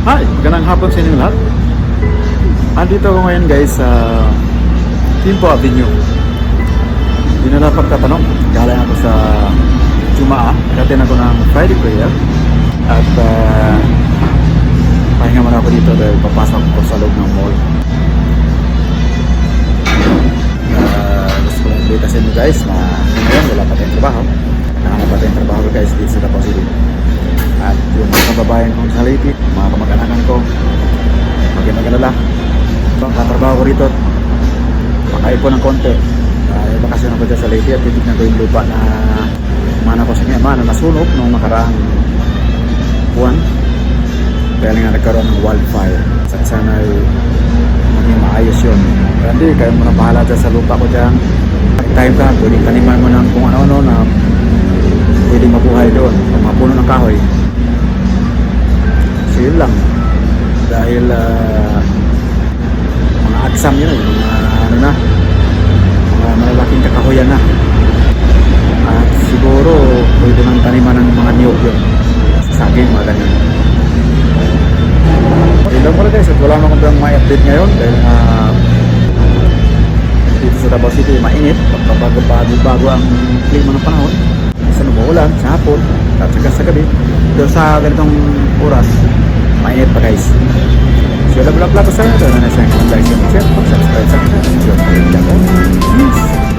Hi! Magandang hapon sa inyo lahat. Andito ako ngayon guys sa Quinto Avenue. Hindi na napagtatanong. Galing ako sa Jumaa. Katin ako ng Friday prayer. At pahinga muna ako dito dahil papasok ko sa loob ng mall. Gusto ko lang update sa inyo guys na ngayon wala pa tayong trabaho. Nakahanap pa tayong trabaho guys dito sa Davao City. At yung mga kababayan kong sa Leyte, mga kamag-anakan ko, mag-alala. Katrabaho ko rito, makaipon ng konti. Bakasyon ako dyan sa Leyte at titignan ko yung lupa na mana ko sa Myanmar na nasunog noong nakaraang buwan. Dahil nga nagkaroon ng wildfire. Sana ay maging maayos yun. Kaya hindi, kayo muna bahala dyan sa lupa ko dyan. Time ka, pwedeng taniman mo ng kung ano-ano na pwedeng mabuhay doon. Kung mga puno ng kahoy. So yun lang. Dahil mga aksam yun, mga ano na, mga malalaking kakahuyan na. At siguro pwede nang taniman ng mga niyog yun. Saging, mga ganyan. Ilang pala guys, at wala naman kong may update ngayon dahil dito sa Davao City mainit, pagbago ang klima ng panahon. Minsan umuulan sa hapon at saka sa gabi. Pero sa ganitong oras, mainit pa guys. So love ko sa inyo. Ito na sa inyo. Like and share. Subscribe sa akin. Peace.